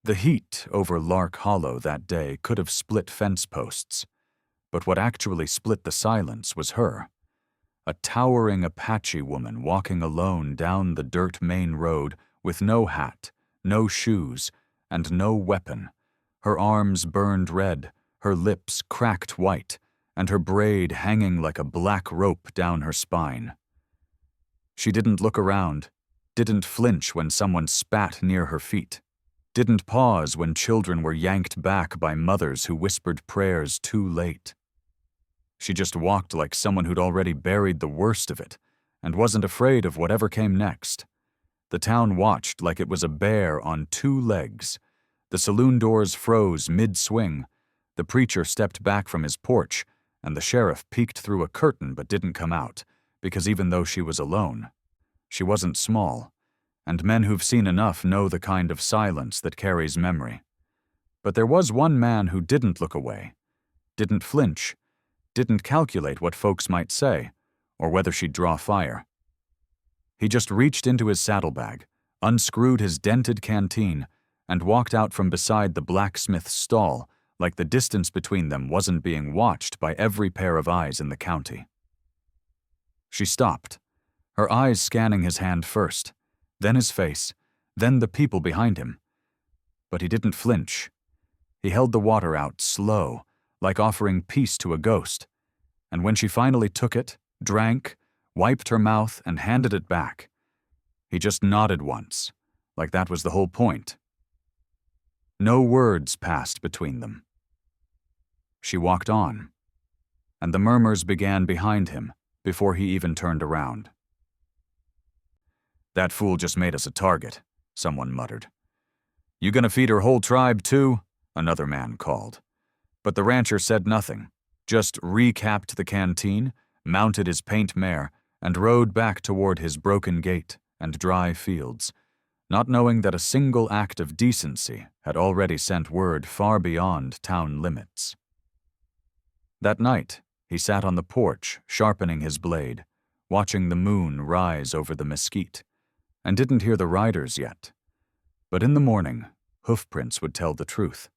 The heat over Lark Hollow that day could have split fence posts, but what actually split the silence was her. A towering Apache woman walking alone down the dirt main road with no hat, no shoes, and no weapon. Her arms burned red, her lips cracked white, and her braid hanging like a black rope down her spine. She didn't look around, didn't flinch when someone spat near her feet, didn't pause when children were yanked back by mothers who whispered prayers too late. She just walked like someone who'd already buried the worst of it and wasn't afraid of whatever came next. The town watched like it was a bear on two legs. The saloon doors froze mid-swing. The preacher stepped back from his porch, and the sheriff peeked through a curtain but didn't come out, because even though she was alone, she wasn't small, and men who've seen enough know the kind of silence that carries memory. But there was one man who didn't look away, didn't flinch, didn't calculate what folks might say, or whether she'd draw fire. He just reached into his saddlebag, unscrewed his dented canteen, and walked out from beside the blacksmith's stall like the distance between them wasn't being watched by every pair of eyes in the county. She stopped, her eyes scanning his hand first, then his face, then the people behind him. But he didn't flinch. He held the water out slow, like offering peace to a ghost, and when she finally took it, drank, wiped her mouth, and handed it back, he just nodded once, like that was the whole point. No words passed between them. She walked on, and the murmurs began behind him before he even turned around. "That fool just made us a target," someone muttered. "You gonna feed her whole tribe too?" another man called. But the rancher said nothing, just recapped the canteen, mounted his paint mare, and rode back toward his broken gate and dry fields, not knowing that a single act of decency had already sent word far beyond town limits. That night, he sat on the porch, sharpening his blade, watching the moon rise over the mesquite, and didn't hear the riders yet. But in the morning, hoofprints would tell the truth.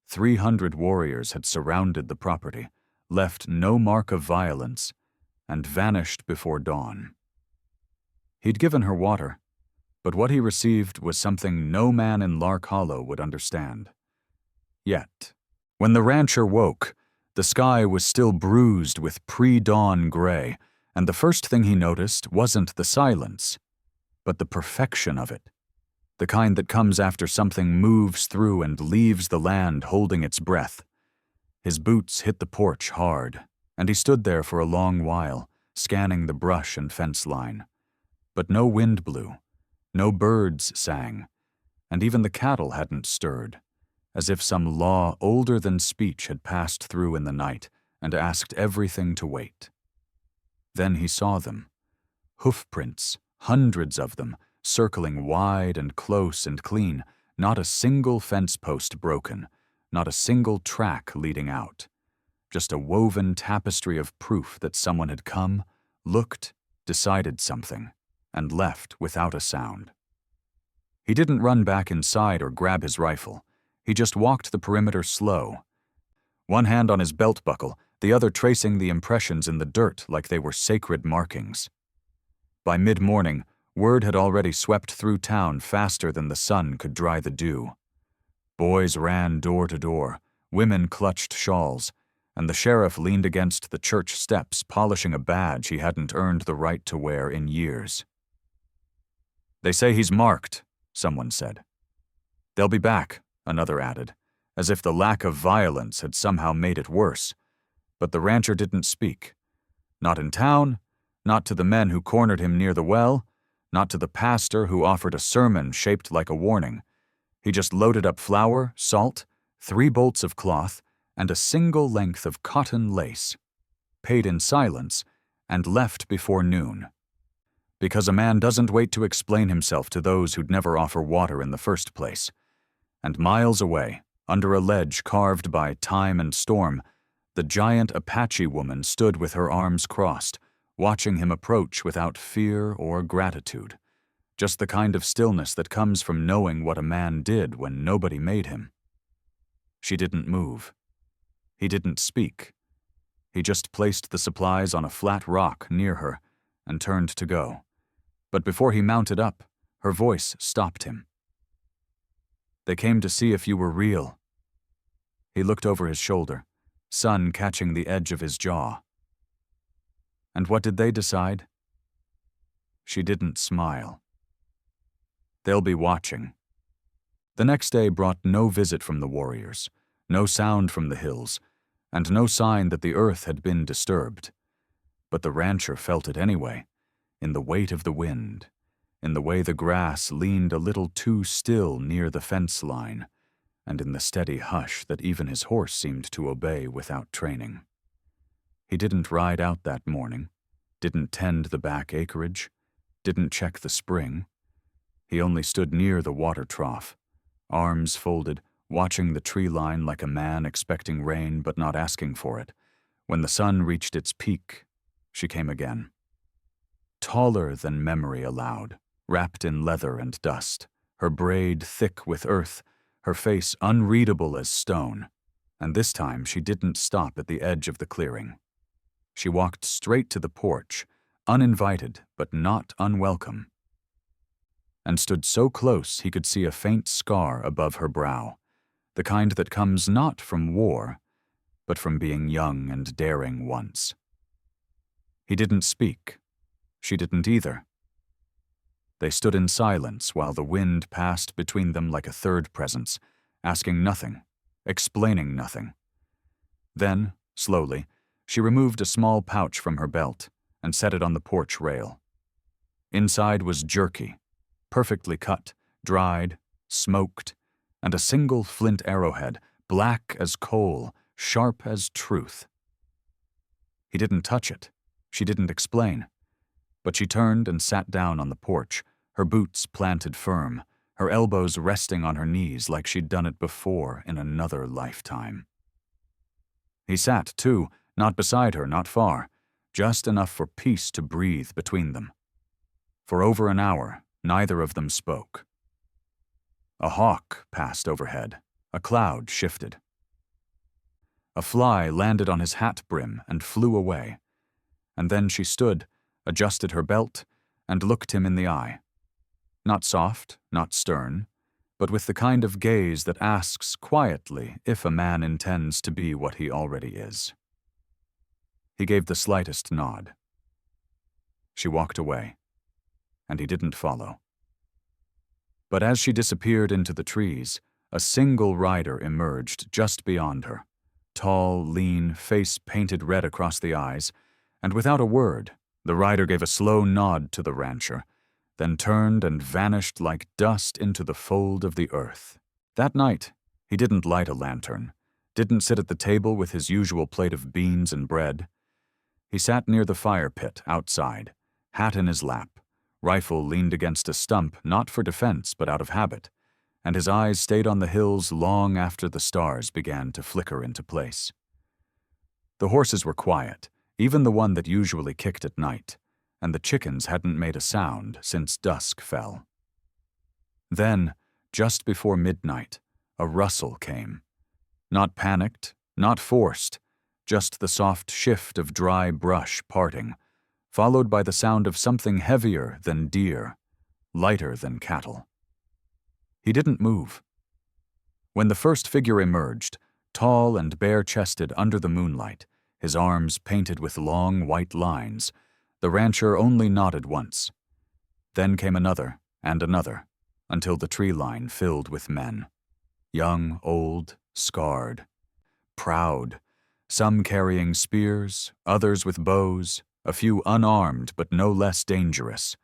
300 warriors had surrounded the property, left no mark of violence, and vanished before dawn. He'd given her water, but what he received was something no man in Lark Hollow would understand. Yet, when the rancher woke, the sky was still bruised with pre-dawn gray, and the first thing he noticed wasn't the silence, but the perfection of it. The kind that comes after something moves through and leaves the land holding its breath. His boots hit the porch hard, and he stood there for a long while, scanning the brush and fence line. But no wind blew, no birds sang, and even the cattle hadn't stirred, as if some law older than speech had passed through in the night and asked everything to wait. Then he saw them, hoofprints, hundreds of them, circling wide and close and clean, not a single fence post broken, not a single track leading out. Just a woven tapestry of proof that someone had come, looked, decided something, and left without a sound. He didn't run back inside or grab his rifle. He just walked the perimeter slow, one hand on his belt buckle, the other tracing the impressions in the dirt like they were sacred markings. By mid-morning, word had already swept through town faster than the sun could dry the dew. Boys ran door to door, women clutched shawls, and the sheriff leaned against the church steps polishing a badge he hadn't earned the right to wear in years. "They say he's marked," someone said. "They'll be back," another added, as if the lack of violence had somehow made it worse. But the rancher didn't speak. Not in town, not to the men who cornered him near the well, not to the pastor who offered a sermon shaped like a warning. He just loaded up flour, salt, 3 bolts of cloth, and a single length of cotton lace, paid in silence, and left before noon. Because a man doesn't wait to explain himself to those who'd never offer water in the first place. And miles away, under a ledge carved by time and storm, the giant Apache woman stood with her arms crossed, watching him approach without fear or gratitude, just the kind of stillness that comes from knowing what a man did when nobody made him. She didn't move. He didn't speak. He just placed the supplies on a flat rock near her and turned to go. But before he mounted up, her voice stopped him. "They came to see if you were real." He looked over his shoulder, sun catching the edge of his jaw. "And what did they decide?" She didn't smile. "They'll be watching." The next day brought no visit from the warriors, no sound from the hills, and no sign that the earth had been disturbed. But the rancher felt it anyway, in the weight of the wind, in the way the grass leaned a little too still near the fence line, and in the steady hush that even his horse seemed to obey without training. He didn't ride out that morning, didn't tend the back acreage, didn't check the spring. He only stood near the water trough, arms folded, watching the tree line like a man expecting rain but not asking for it. When the sun reached its peak, she came again. Taller than memory allowed, wrapped in leather and dust, her braid thick with earth, her face unreadable as stone, and this time she didn't stop at the edge of the clearing. She walked straight to the porch, uninvited but not unwelcome, and stood so close he could see a faint scar above her brow, the kind that comes not from war, but from being young and daring once. He didn't speak. She didn't either. They stood in silence while the wind passed between them like a third presence, asking nothing, explaining nothing. Then, slowly, she removed a small pouch from her belt and set it on the porch rail. Inside was jerky, perfectly cut, dried, smoked, and a single flint arrowhead, black as coal, sharp as truth. He didn't touch it. She didn't explain. But she turned and sat down on the porch, her boots planted firm, her elbows resting on her knees like she'd done it before in another lifetime. He sat, too, not beside her, not far, just enough for peace to breathe between them. For over an hour, neither of them spoke. A hawk passed overhead. A cloud shifted. A fly landed on his hat brim and flew away. And then she stood, adjusted her belt, and looked him in the eye. Not soft, not stern, but with the kind of gaze that asks quietly if a man intends to be what he already is. He gave the slightest nod. She walked away, and he didn't follow. But as she disappeared into the trees, a single rider emerged just beyond her, tall, lean, face painted red across the eyes, and without a word, the rider gave a slow nod to the rancher, then turned and vanished like dust into the fold of the earth. That night, he didn't light a lantern, didn't sit at the table with his usual plate of beans and bread. He sat near the fire pit outside, hat in his lap, rifle leaned against a stump not for defense but out of habit, and his eyes stayed on the hills long after the stars began to flicker into place. The horses were quiet, even the one that usually kicked at night, and the chickens hadn't made a sound since dusk fell. Then, just before midnight, a rustle came. Not panicked, not forced, just the soft shift of dry brush parting, followed by the sound of something heavier than deer, lighter than cattle. He didn't move. When the first figure emerged, tall and bare-chested under the moonlight, his arms painted with long white lines, the rancher only nodded once. Then came another and another, until the tree line filled with men. Young, old, scarred, proud, some carrying spears, others with bows, a few unarmed but no less dangerous.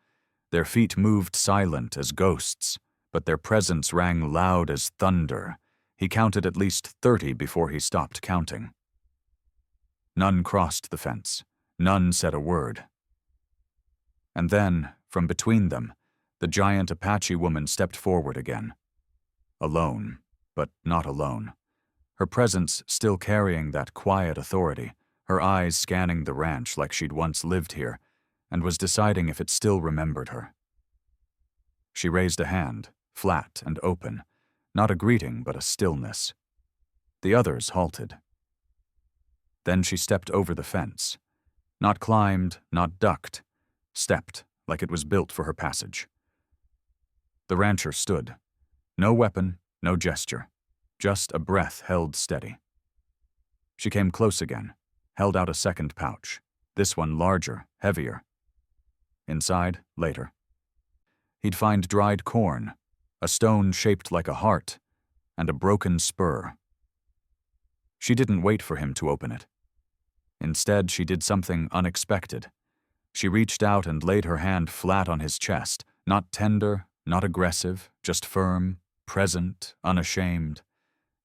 Their feet moved silent as ghosts, but their presence rang loud as thunder. He counted at least 30 before he stopped counting. None crossed the fence. None said a word. And then, from between them, the giant Apache woman stepped forward again. Alone, but not alone. Her presence still carrying that quiet authority, her eyes scanning the ranch like she'd once lived here, and was deciding if it still remembered her. She raised a hand, flat and open, not a greeting but a stillness. The others halted. Then she stepped over the fence. Not climbed, not ducked. Stepped, like it was built for her passage. The rancher stood. No weapon, no gesture. Just a breath held steady. She came close again, held out a second pouch. This one larger, heavier. Inside, later. He'd find dried corn, a stone shaped like a heart, and a broken spur. She didn't wait for him to open it. Instead, she did something unexpected. She reached out and laid her hand flat on his chest, not tender, not aggressive, just firm, present, unashamed.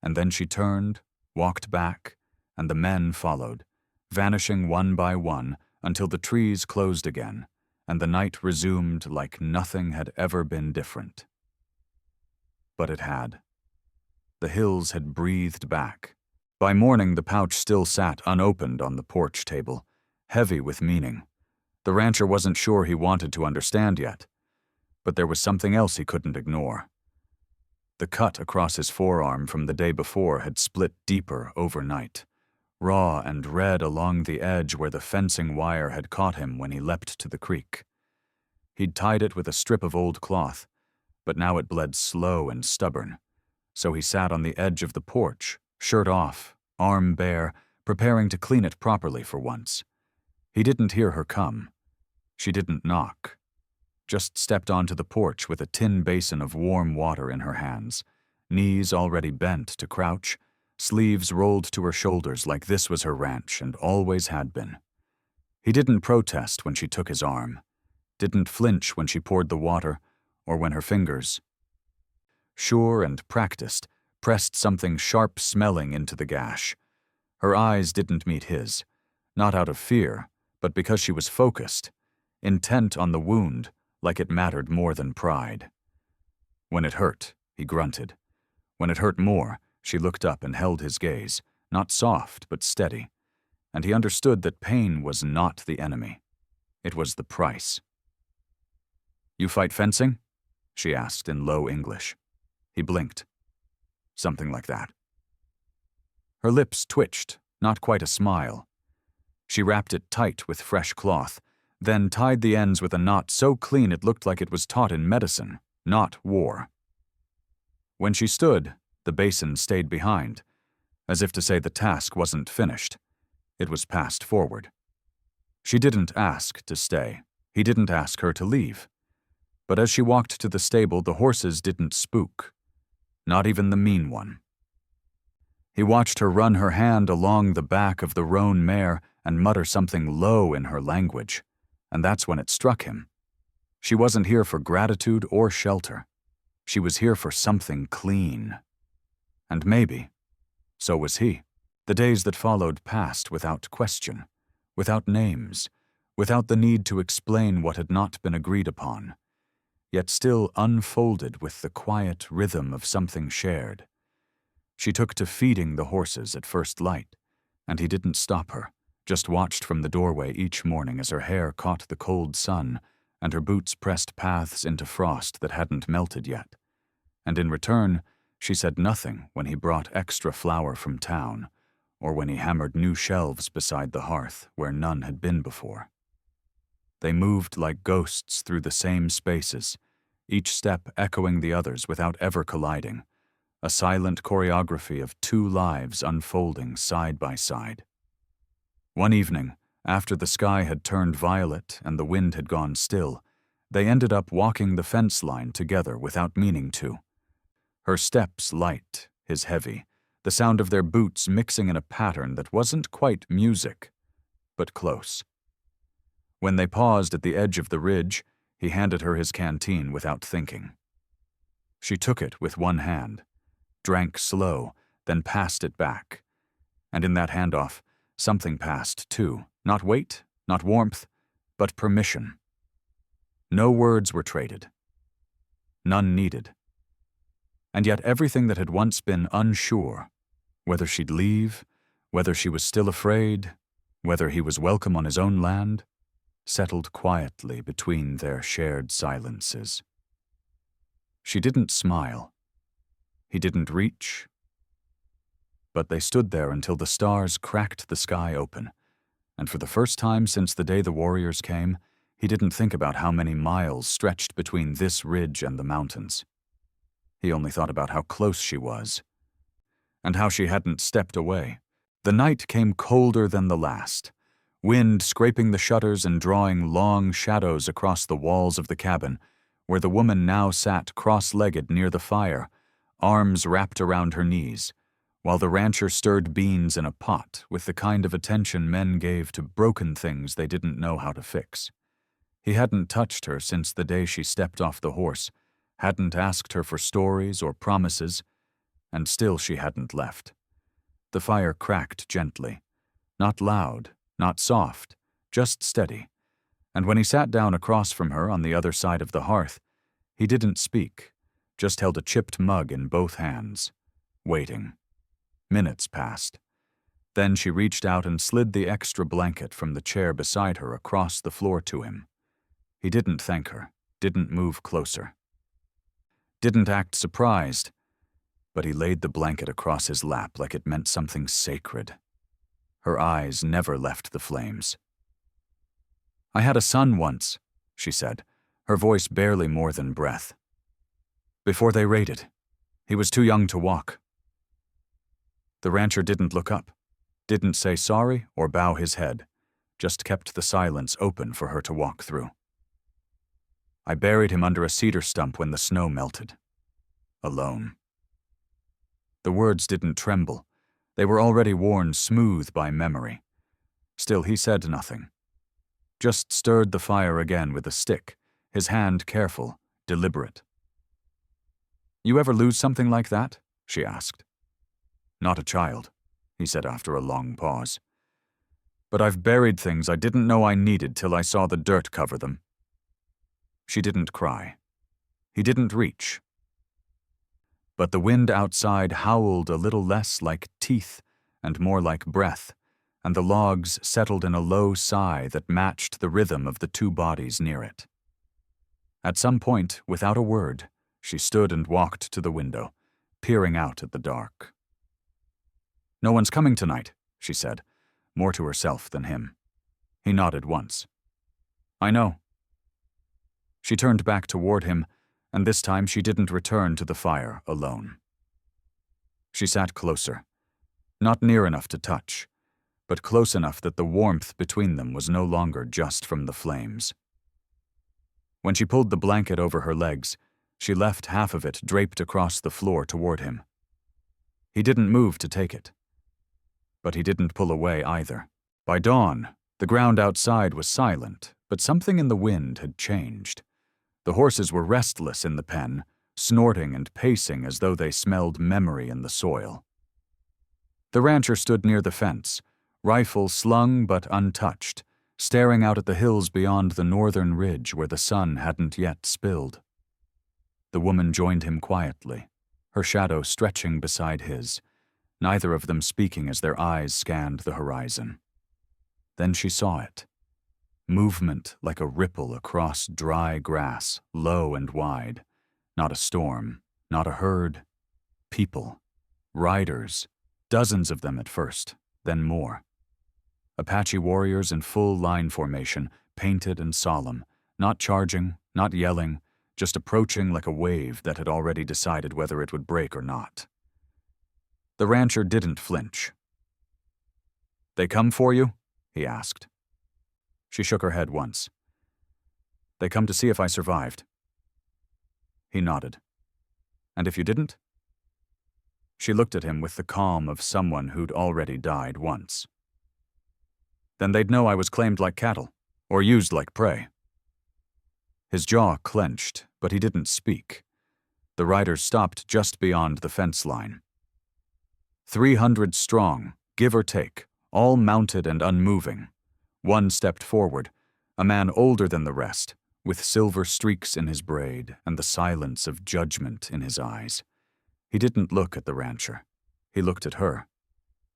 And then she turned, walked back, and the men followed, vanishing one by one until the trees closed again, and the night resumed like nothing had ever been different. But it had. The hills had breathed back. By morning, the pouch still sat unopened on the porch table, heavy with meaning. The rancher wasn't sure he wanted to understand yet, but there was something else he couldn't ignore. The cut across his forearm from the day before had split deeper overnight, raw and red along the edge where the fencing wire had caught him when he leapt to the creek. He'd tied it with a strip of old cloth, but now it bled slow and stubborn, so he sat on the edge of the porch, shirt off, arm bare, preparing to clean it properly for once. He didn't hear her come. She didn't knock. Just stepped onto the porch with a tin basin of warm water in her hands, knees already bent to crouch, sleeves rolled to her shoulders like this was her ranch and always had been. He didn't protest when she took his arm, didn't flinch when she poured the water, or when her fingers, sure and practiced, pressed something sharp-smelling into the gash. Her eyes didn't meet his, not out of fear, but because she was focused, intent on the wound, like it mattered more than pride. When it hurt, he grunted. When it hurt more, she looked up and held his gaze, not soft but steady, and he understood that pain was not the enemy. It was the price. "You fight fencing?" she asked in low English. He blinked. Something like that. Her lips twitched, not quite a smile. She wrapped it tight with fresh cloth, then tied the ends with a knot so clean it looked like it was taught in medicine, not war. When she stood, the basin stayed behind, as if to say the task wasn't finished. It was passed forward. She didn't ask to stay. He didn't ask her to leave. But as she walked to the stable, the horses didn't spook. Not even the mean one. He watched her run her hand along the back of the roan mare and mutter something low in her language, and that's when it struck him. She wasn't here for gratitude or shelter. She was here for something clean. And maybe, so was he. The days that followed passed without question, without names, without the need to explain what had not been agreed upon, yet still unfolded with the quiet rhythm of something shared. She took to feeding the horses at first light, and he didn't stop her, just watched from the doorway each morning as her hair caught the cold sun and her boots pressed paths into frost that hadn't melted yet. And in return, she said nothing when he brought extra flour from town, or when he hammered new shelves beside the hearth where none had been before. They moved like ghosts through the same spaces, each step echoing the others without ever colliding, a silent choreography of two lives unfolding side by side. One evening, after the sky had turned violet and the wind had gone still, they ended up walking the fence line together without meaning to. Her steps light, his heavy, the sound of their boots mixing in a pattern that wasn't quite music, but close. When they paused at the edge of the ridge, he handed her his canteen without thinking. She took it with one hand, drank slow, then passed it back. And in that handoff, something passed too. Not weight, not warmth, but permission. No words were traded. None needed. And yet everything that had once been unsure, whether she'd leave, whether she was still afraid, whether he was welcome on his own land, settled quietly between their shared silences. She didn't smile. He didn't reach. But they stood there until the stars cracked the sky open, and for the first time since the day the warriors came, he didn't think about how many miles stretched between this ridge and the mountains. He only thought about how close she was, and how she hadn't stepped away. The night came colder than the last, wind scraping the shutters and drawing long shadows across the walls of the cabin, where the woman now sat cross-legged near the fire, arms wrapped around her knees, while the rancher stirred beans in a pot with the kind of attention men gave to broken things they didn't know how to fix. He hadn't touched her since the day she stepped off the horse, hadn't asked her for stories or promises, and still she hadn't left. The fire cracked gently, not loud, not soft, just steady, and when he sat down across from her on the other side of the hearth, he didn't speak, just held a chipped mug in both hands, waiting. Minutes passed. Then she reached out and slid the extra blanket from the chair beside her across the floor to him. He didn't thank her, didn't move closer, didn't act surprised, but he laid the blanket across his lap like it meant something sacred. Her eyes never left the flames. "I had a son once," she said, her voice barely more than breath. "Before they raided. He was too young to walk." The rancher didn't look up, didn't say sorry or bow his head, just kept the silence open for her to walk through. "I buried him under a cedar stump when the snow melted. Alone." The words didn't tremble. They were already worn smooth by memory. Still, he said nothing. Just stirred the fire again with a stick, his hand careful, deliberate. "You ever lose something like that?" she asked. "Not a child," he said after a long pause. "But I've buried things I didn't know I needed till I saw the dirt cover them." She didn't cry. He didn't reach. But the wind outside howled a little less like teeth and more like breath, and the logs settled in a low sigh that matched the rhythm of the two bodies near it. At some point, without a word, she stood and walked to the window, peering out at the dark. "No one's coming tonight," she said, more to herself than him. He nodded once. "I know." She turned back toward him, and this time she didn't return to the fire alone. She sat closer, not near enough to touch, but close enough that the warmth between them was no longer just from the flames. When she pulled the blanket over her legs, she left half of it draped across the floor toward him. He didn't move to take it. But he didn't pull away either. By dawn, the ground outside was silent, but something in the wind had changed. The horses were restless in the pen, snorting and pacing as though they smelled memory in the soil. The rancher stood near the fence, rifle slung but untouched, staring out at the hills beyond the northern ridge where the sun hadn't yet spilled. The woman joined him quietly, her shadow stretching beside his, neither of them speaking as their eyes scanned the horizon. Then she saw it. Movement like a ripple across dry grass, low and wide. Not a storm, not a herd. People, riders, dozens of them at first, then more. Apache warriors in full line formation, painted and solemn, not charging, not yelling, just approaching like a wave that had already decided whether it would break or not. The rancher didn't flinch. "They come for you?" he asked. She shook her head once. "They come to see if I survived." He nodded. "And if you didn't?" She looked at him with the calm of someone who'd already died once. "Then they'd know I was claimed like cattle, or used like prey." His jaw clenched, but he didn't speak. The riders stopped just beyond the fence line. 300 strong, give or take, all mounted and unmoving. One stepped forward, a man older than the rest, with silver streaks in his braid and the silence of judgment in his eyes. He didn't look at the rancher. He looked at her.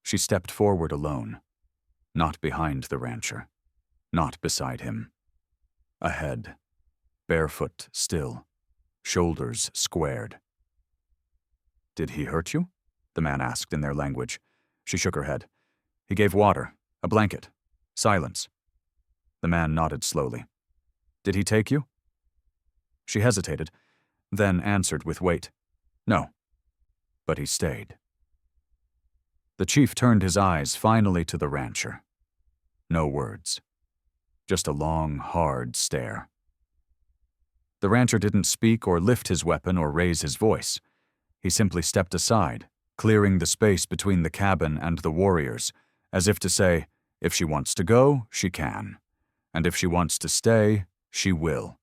She stepped forward alone, not behind the rancher, not beside him. Ahead, barefoot still, shoulders squared. "Did he hurt you?" the man asked in their language. She shook her head. "He gave water, a blanket, silence." The man nodded slowly. "Did he take you?" She hesitated, then answered with weight. "No." But he stayed. The chief turned his eyes finally to the rancher. No words. Just a long, hard stare. The rancher didn't speak or lift his weapon or raise his voice. He simply stepped aside, clearing the space between the cabin and the warriors, as if to say, if she wants to go, she can. And if she wants to stay, she will.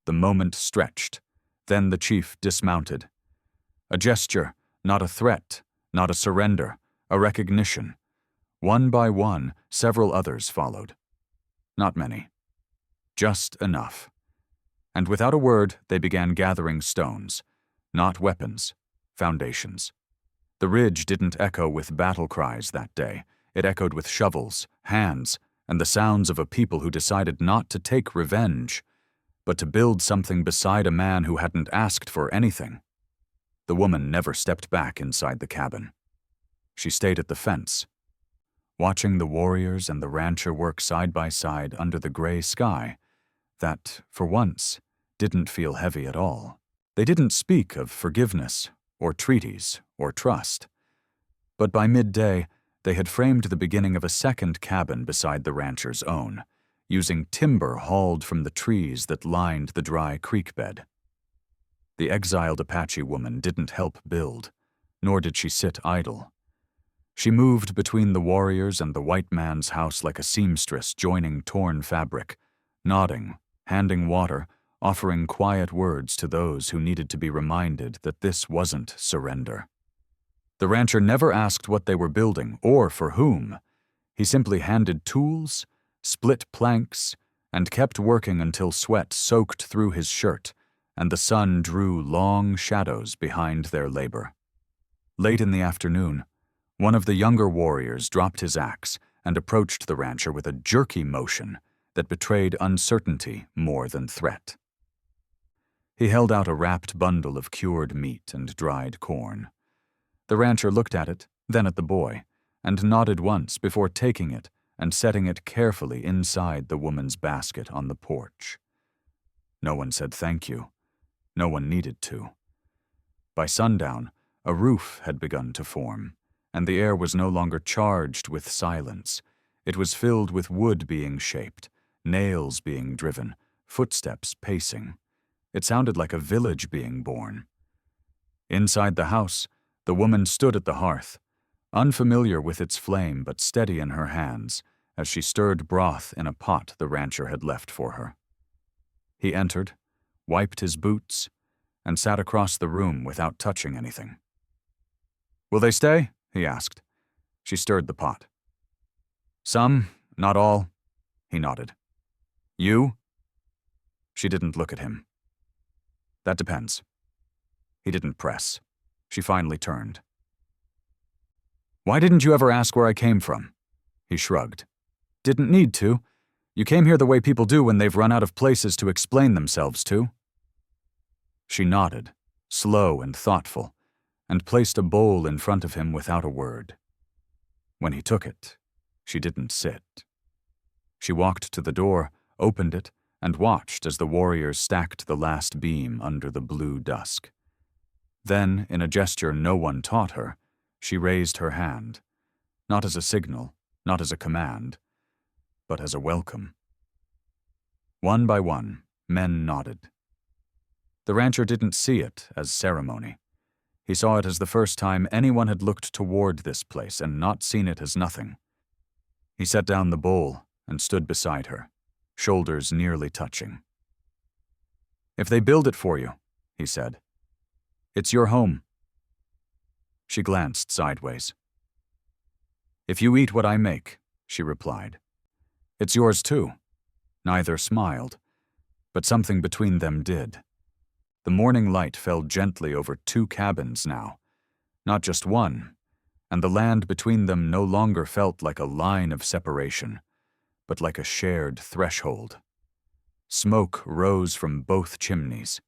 The moment stretched. Then the chief dismounted. A gesture, not a threat, not a surrender, a recognition. One by one, several others followed. Not many. Just enough. And without a word, they began gathering stones. Not weapons, foundations. The ridge didn't echo with battle cries that day. It echoed with shovels, hands, and the sounds of a people who decided not to take revenge, but to build something beside a man who hadn't asked for anything. The woman never stepped back inside the cabin. She stayed at the fence, watching the warriors and the rancher work side by side under the gray sky that, for once, didn't feel heavy at all. They didn't speak of forgiveness, or treaties, or trust. But by midday, they had framed the beginning of a second cabin beside the rancher's own, using timber hauled from the trees that lined the dry creek bed. The exiled Apache woman didn't help build, nor did she sit idle. She moved between the warriors and the white man's house like a seamstress joining torn fabric, nodding, handing water, offering quiet words to those who needed to be reminded that this wasn't surrender. The rancher never asked what they were building or for whom. He simply handed tools, split planks, and kept working until sweat soaked through his shirt and the sun drew long shadows behind their labor. Late in the afternoon, one of the younger warriors dropped his axe and approached the rancher with a jerky motion that betrayed uncertainty more than threat. He held out a wrapped bundle of cured meat and dried corn. The rancher looked at it, then at the boy, and nodded once before taking it and setting it carefully inside the woman's basket on the porch. No one said thank you. No one needed to. By sundown, a roof had begun to form, and the air was no longer charged with silence. It was filled with wood being shaped, nails being driven, footsteps pacing. It sounded like a village being born. Inside the house, the woman stood at the hearth, unfamiliar with its flame but steady in her hands as she stirred broth in a pot the rancher had left for her. He entered, wiped his boots, and sat across the room without touching anything. "Will they stay?" he asked. She stirred the pot. "Some, not all," he nodded. "You?" She didn't look at him. "That depends." He didn't press. She finally turned. "Why didn't you ever ask where I came from?" He shrugged. "Didn't need to. You came here the way people do when they've run out of places to explain themselves to." She nodded, slow and thoughtful, and placed a bowl in front of him without a word. When he took it, she didn't sit. She walked to the door, opened it, and watched as the warriors stacked the last beam under the blue dusk. Then, in a gesture no one taught her, she raised her hand, not as a signal, not as a command, but as a welcome. One by one, men nodded. The rancher didn't see it as ceremony. He saw it as the first time anyone had looked toward this place and not seen it as nothing. He set down the bowl and stood beside her, shoulders nearly touching. "If they build it for you," he said, "it's your home." She glanced sideways. "If you eat what I make," she replied, "it's yours too." Neither smiled, but something between them did. The morning light fell gently over two cabins now, not just one, and the land between them no longer felt like a line of separation, but like a shared threshold. Smoke rose from both chimneys.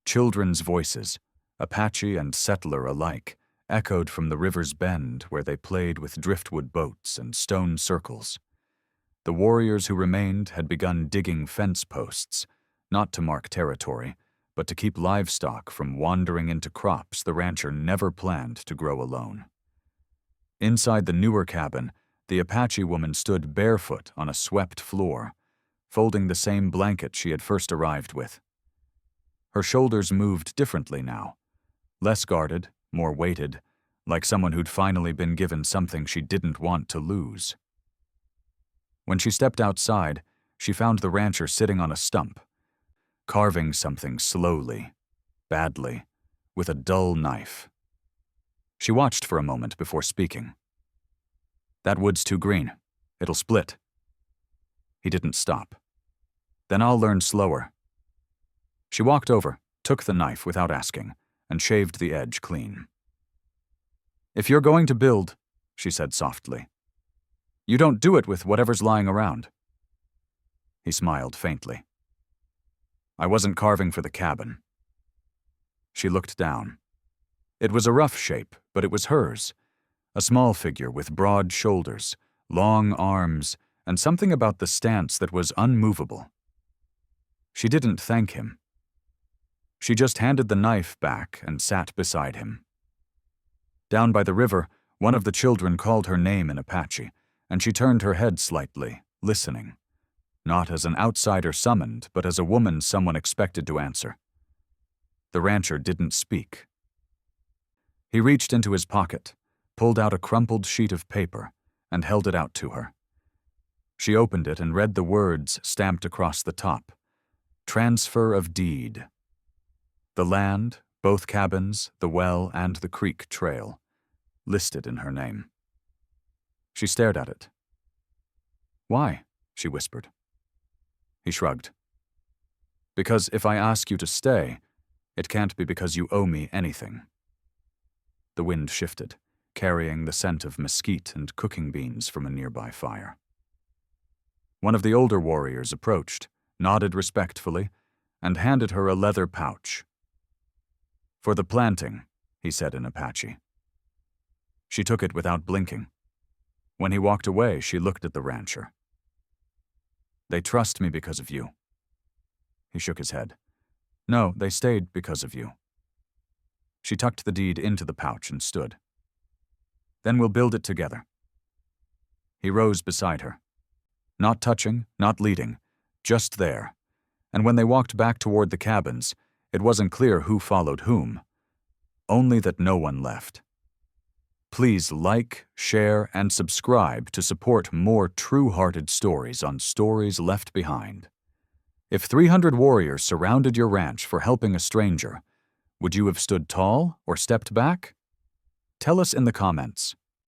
Children's voices, Apache and settler alike, echoed from the river's bend where they played with driftwood boats and stone circles. The warriors who remained had begun digging fence posts, not to mark territory, but to keep livestock from wandering into crops the rancher never planned to grow alone. Inside the newer cabin, the Apache woman stood barefoot on a swept floor, folding the same blanket she had first arrived with. Her shoulders moved differently now, less guarded, more weighted, like someone who'd finally been given something she didn't want to lose. When she stepped outside, she found the rancher sitting on a stump, carving something slowly, badly, with a dull knife. She watched for a moment before speaking. "That wood's too green. It'll split." He didn't stop. "Then I'll learn slower." She walked over, took the knife without asking, and shaved the edge clean. "If you're going to build," she said softly, "you don't do it with whatever's lying around." He smiled faintly. "I wasn't carving for the cabin." She looked down. It was a rough shape, but it was hers. A small figure with broad shoulders, long arms, and something about the stance that was unmovable. She didn't thank him. She just handed the knife back and sat beside him. Down by the river, one of the children called her name in Apache, and she turned her head slightly, listening. Not as an outsider summoned, but as a woman someone expected to answer. The rancher didn't speak. He reached into his pocket, pulled out a crumpled sheet of paper, and held it out to her. She opened it and read the words stamped across the top. Transfer of deed. The land, both cabins, the well, and the creek trail, listed in her name. She stared at it. "Why?" she whispered. He shrugged. "Because if I ask you to stay, it can't be because you owe me anything." The wind shifted, carrying the scent of mesquite and cooking beans from a nearby fire. One of the older warriors approached, nodded respectfully, and handed her a leather pouch. "For the planting," he said in Apache. She took it without blinking. When he walked away, she looked at the rancher. "They trust me because of you." He shook his head. "No, they stayed because of you." She tucked the deed into the pouch and stood. "Then we'll build it together." He rose beside her. Not touching, not leading, just there. And when they walked back toward the cabins, it wasn't clear who followed whom. Only that no one left. Please like, share, and subscribe to support more true-hearted stories on Stories Left Behind. If 300 warriors surrounded your ranch for helping a stranger, would you have stood tall or stepped back? Tell us in the comments.